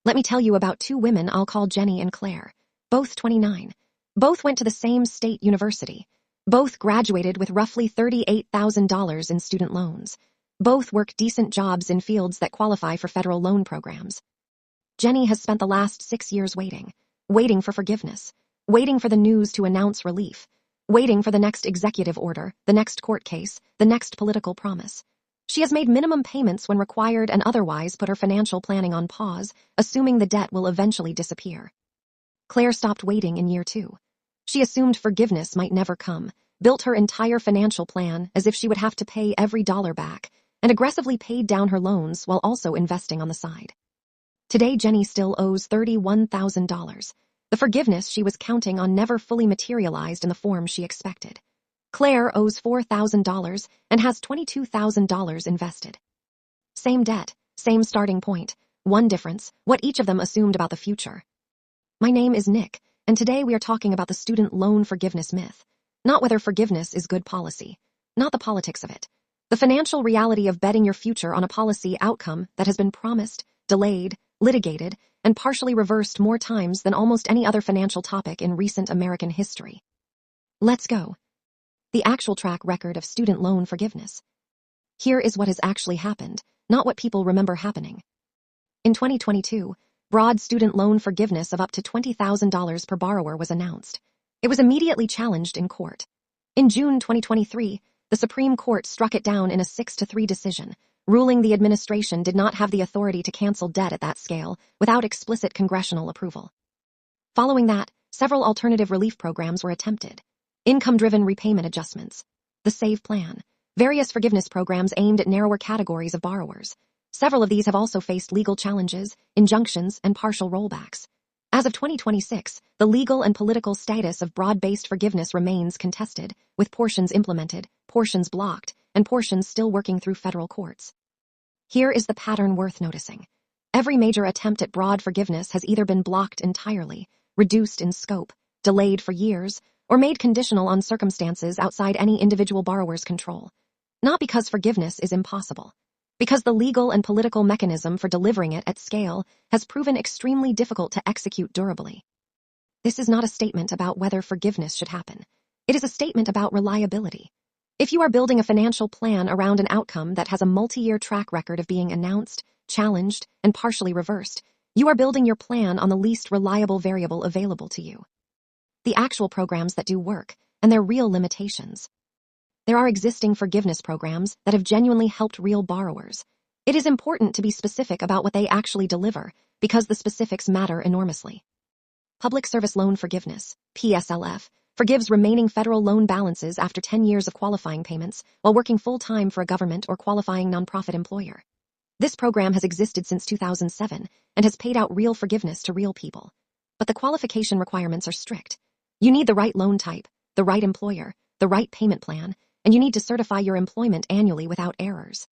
Let me tell you about two women I'll call Jenny and Claire, both 29. Both went to the same state university. Both graduated with roughly $38,000 in student loans. Both work decent jobs in fields that qualify for federal loan programs. Jenny has spent the last 6 years waiting for forgiveness, waiting for the news to announce relief, waiting for the next executive order, the next court case, the next political promise. She has made minimum payments when required and otherwise put her financial planning on pause, assuming the debt will eventually disappear. Claire stopped waiting in year 2. She assumed forgiveness might never come, built her entire financial plan as if she would have to pay every dollar back, and aggressively paid down her loans while also investing on the side. Today, Jenny still owes $31,000. The forgiveness she was counting on never fully materialized in the form she expected. Claire owes $4,000 and has $22,000 invested. Same debt, same starting point. One difference, what each of them assumed about the future. My name is Nick, and today we are talking about the student loan forgiveness myth. Not whether forgiveness is good policy, not the politics of it. The financial reality of betting your future on a policy outcome that has been promised, delayed, litigated, and partially reversed more times than almost any other financial topic in recent American history. Let's go. The actual track record of student loan forgiveness. Here is what has actually happened, not what people remember happening. In 2022, broad student loan forgiveness of up to $20,000 per borrower was announced. It was immediately challenged in court. In June 2023, the Supreme Court struck it down in a 6-3 decision, ruling the administration did not have the authority to cancel debt at that scale without explicit congressional approval. Following that, several alternative relief programs were attempted. Income-driven repayment adjustments, the SAVE plan, various forgiveness programs aimed at narrower categories of borrowers. Several of these have also faced legal challenges, injunctions, and partial rollbacks. As of 2026, the legal and political status of broad-based forgiveness remains contested, with portions implemented, portions blocked, and portions still working through federal courts. Here is the pattern worth noticing. Every major attempt at broad forgiveness has either been blocked entirely, reduced in scope, delayed for years, or made conditional on circumstances outside any individual borrower's control. Not because forgiveness is impossible, because the legal and political mechanism for delivering it at scale has proven extremely difficult to execute durably. This is not a statement about whether forgiveness should happen. It is a statement about reliability. If you are building a financial plan around an outcome that has a multi-year track record of being announced, challenged, and partially reversed, you are building your plan on the least reliable variable available to you. The actual programs that do work, and their real limitations. There are existing forgiveness programs that have genuinely helped real borrowers. It is important to be specific about what they actually deliver, because the specifics matter enormously. Public Service Loan Forgiveness, PSLF, forgives remaining federal loan balances after 10 years of qualifying payments while working full-time for a government or qualifying nonprofit employer. This program has existed since 2007 and has paid out real forgiveness to real people. But the qualification requirements are strict. You need the right loan type, the right employer, the right payment plan, and you need to certify your employment annually without errors.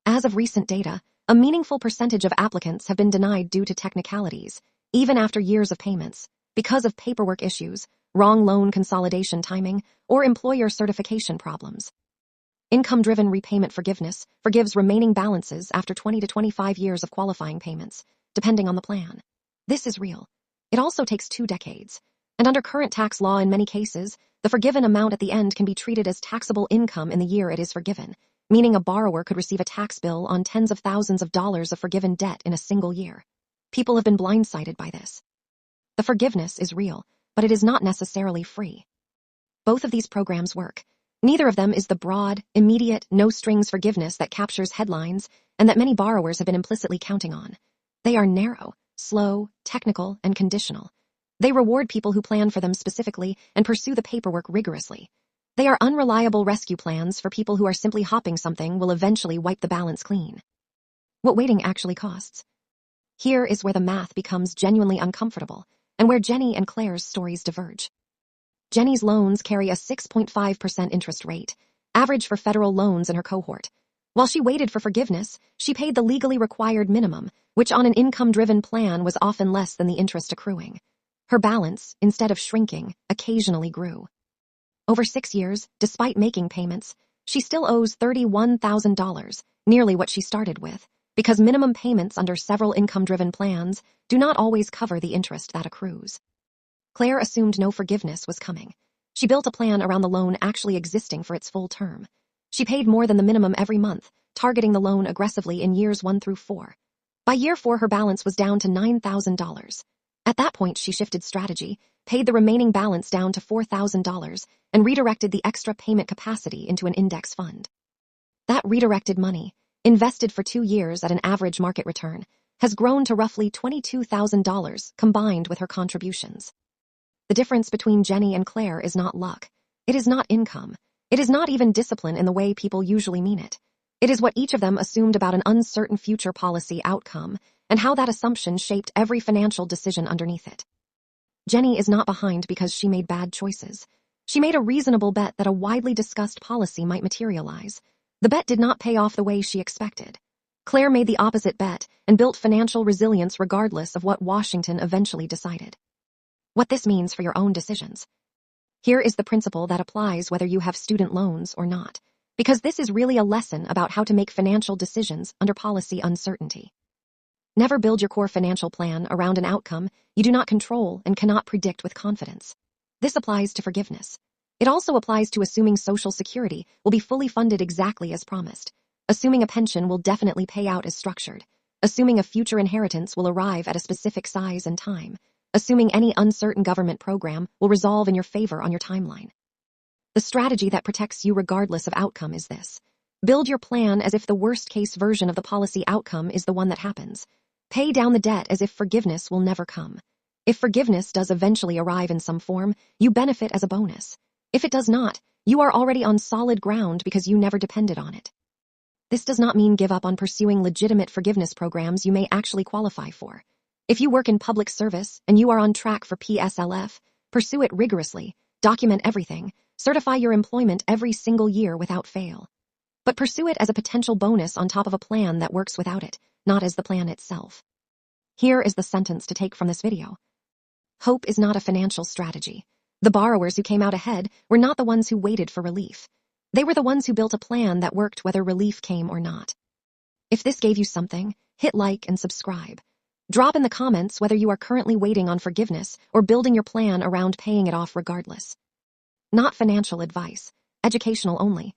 As of recent data, a meaningful percentage of applicants have been denied due to technicalities, even after years of payments, because of paperwork issues, wrong loan consolidation timing, or employer certification problems. Income-driven repayment forgiveness forgives remaining balances after 20 to 25 years of qualifying payments, depending on the plan. This is real. It also takes 2 decades. And under current tax law in many cases, the forgiven amount at the end can be treated as taxable income in the year it is forgiven, meaning a borrower could receive a tax bill on tens of thousands of dollars of forgiven debt in a single year. People have been blindsided by this. The forgiveness is real, but it is not necessarily free. Both of these programs work. Neither of them is the broad, immediate, no-strings forgiveness that captures headlines and that many borrowers have been implicitly counting on. They are narrow, slow, technical, and conditional. They reward people who plan for them specifically and pursue the paperwork rigorously. They are unreliable rescue plans for people who are simply hoping something will eventually wipe the balance clean. What waiting actually costs. Here is where the math becomes genuinely uncomfortable, and where Jenny and Claire's stories diverge. Jenny's loans carry a 6.5% interest rate, average for federal loans in her cohort. While she waited for forgiveness, she paid the legally required minimum, which on an income-driven plan was often less than the interest accruing. Her balance, instead of shrinking, occasionally grew. Over 6 years, despite making payments, she still owes $31,000, nearly what she started with. because minimum payments under several income-driven plans do not always cover the interest that accrues. Claire assumed no forgiveness was coming. She built a plan around the loan actually existing for its full term. She paid more than the minimum every month, targeting the loan aggressively in years 1 through 4. By year 4, her balance was down to $9,000. At that point, she shifted strategy, paid the remaining balance down to $4,000, and redirected the extra payment capacity into an index fund. That redirected money, invested for 2 years at an average market return, has grown to roughly $22,000 combined with her contributions. The difference between Jenny and Claire is not luck. It is not income. It is not even discipline in the way people usually mean it. It is what each of them assumed about an uncertain future policy outcome and how that assumption shaped every financial decision underneath it. Jenny is not behind because she made bad choices. She made a reasonable bet that a widely discussed policy might materialize. The bet did not pay off the way she expected. Claire made the opposite bet and built financial resilience regardless of what Washington eventually decided. What this means for your own decisions. Here is the principle that applies whether you have student loans or not, because this is really a lesson about how to make financial decisions under policy uncertainty. Never build your core financial plan around an outcome you do not control and cannot predict with confidence. This applies to forgiveness. It also applies to assuming Social Security will be fully funded exactly as promised, assuming a pension will definitely pay out as structured, assuming a future inheritance will arrive at a specific size and time, assuming any uncertain government program will resolve in your favor on your timeline. The strategy that protects you regardless of outcome is this. Build your plan as if the worst-case version of the policy outcome is the one that happens. Pay down the debt as if forgiveness will never come. If forgiveness does eventually arrive in some form, you benefit as a bonus. If it does not, you are already on solid ground because you never depended on it. This does not mean give up on pursuing legitimate forgiveness programs you may actually qualify for. If you work in public service and you are on track for PSLF, pursue it rigorously, document everything, certify your employment every single year without fail. But pursue it as a potential bonus on top of a plan that works without it, not as the plan itself. Here is the sentence to take from this video. Hope is not a financial strategy. The borrowers who came out ahead were not the ones who waited for relief. They were the ones who built a plan that worked whether relief came or not. If this gave you something, hit like and subscribe. Drop in the comments whether you are currently waiting on forgiveness or building your plan around paying it off regardless. Not financial advice, educational only.